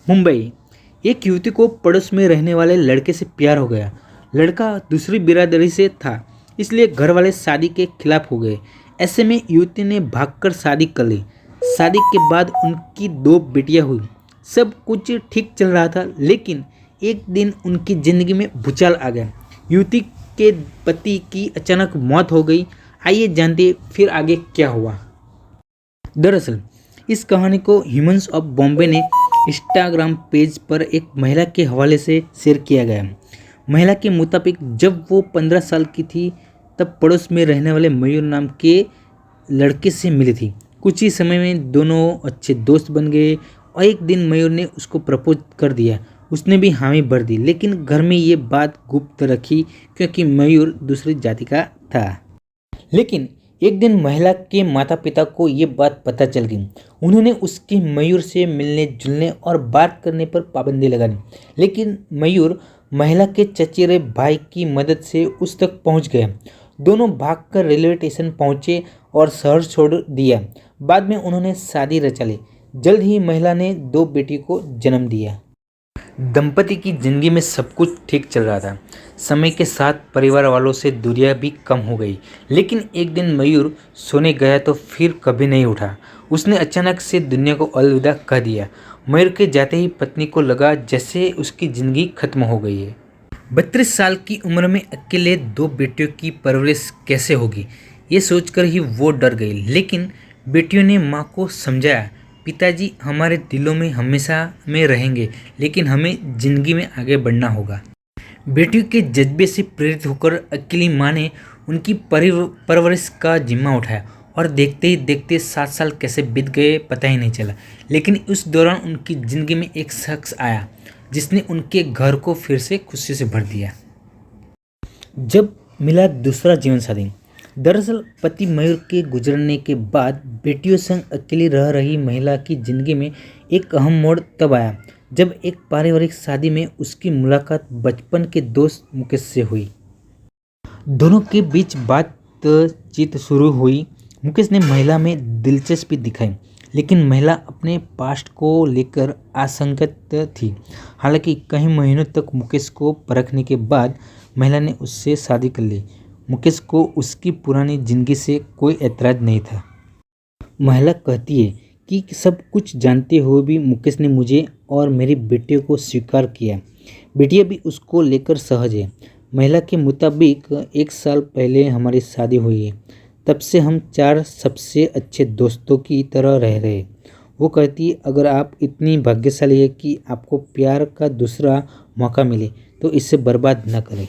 मुंबई। एक युवती को पड़ोस में रहने वाले लड़के से प्यार हो गया। लड़का दूसरी बिरादरी से था, इसलिए घर वाले शादी के खिलाफ हो गए। ऐसे में युवती ने भागकर शादी कर ली। शादी के बाद उनकी 2 बेटियां हुई। सब कुछ ठीक चल रहा था, लेकिन एक दिन उनकी जिंदगी में भूचाल आ गया। युवती के पति की अचानक मौत हो गई। आइए जानते फिर आगे क्या हुआ। दरअसल इस कहानी को ह्यूमंस ऑफ बॉम्बे ने इंस्टाग्राम पेज पर एक महिला के हवाले से शेयर किया गया। महिला के मुताबिक जब वो 15 साल की थी तब पड़ोस में रहने वाले मयूर नाम के लड़के से मिली थी। कुछ ही समय में दोनों अच्छे दोस्त बन गए और एक दिन मयूर ने उसको प्रपोज कर दिया। उसने भी हामी भर दी, लेकिन घर में ये बात गुप्त रखी क्योंकि मयूर दूसरी जाति का था। लेकिन एक दिन महिला के माता पिता को ये बात पता चल गई। उन्होंने उसके मयूर से मिलने जुलने और बात करने पर पाबंदी लगा दी। लेकिन मयूर महिला के चचेरे भाई की मदद से उस तक पहुंच गया। दोनों भागकर रेलवे स्टेशन पहुंचे और शहर छोड़ दिया। बाद में उन्होंने शादी रचा ली। जल्द ही महिला ने 2 बेटी को जन्म दिया। दंपति की जिंदगी में सब कुछ ठीक चल रहा था। समय के साथ परिवार वालों से दूरियां भी कम हो गई। लेकिन एक दिन मयूर सोने गया तो फिर कभी नहीं उठा। उसने अचानक से दुनिया को अलविदा कह दिया। मयूर के जाते ही पत्नी को लगा जैसे उसकी जिंदगी खत्म हो गई है। 32 साल की उम्र में अकेले 2 बेटियों की परवरिश कैसे होगी, ये सोचकर ही वो डर गई। लेकिन बेटियों ने माँ को समझाया, पिताजी हमारे दिलों में हमेशा में रहेंगे, लेकिन हमें जिंदगी में आगे बढ़ना होगा। बेटियों के जज्बे से प्रेरित होकर अकेली माँ ने उनकी परवरिश का जिम्मा उठाया और देखते ही देखते 7 साल कैसे बीत गए पता ही नहीं चला। लेकिन उस दौरान उनकी ज़िंदगी में एक शख्स आया जिसने उनके घर को फिर से खुशी से भर दिया। जब मिला दूसरा जीवन साथी। दरअसल पति मयूर के गुजरने के बाद बेटियों संग अकेली रह रही महिला की जिंदगी में एक अहम मोड़ तब आया जब एक पारिवारिक शादी में उसकी मुलाकात बचपन के दोस्त मुकेश से हुई। दोनों के बीच बातचीत शुरू हुई। मुकेश ने महिला में दिलचस्पी दिखाई, लेकिन महिला अपने पास्ट को लेकर आशंकित थी। हालांकि कई महीनों तक मुकेश को परखने के बाद महिला ने उससे शादी कर ली। मुकेश को उसकी पुरानी जिंदगी से कोई ऐतराज नहीं था। महिला कहती है कि सब कुछ जानते हुए भी मुकेश ने मुझे और मेरी बेटियों को स्वीकार किया। बेटियां भी उसको लेकर सहज है। महिला के मुताबिक 1 साल पहले हमारी शादी हुई है। तब से हम 4 सबसे अच्छे दोस्तों की तरह रह रहे। वो कहती है, अगर आप इतनी भाग्यशाली है कि आपको प्यार का दूसरा मौका मिले तो इसे बर्बाद न करें।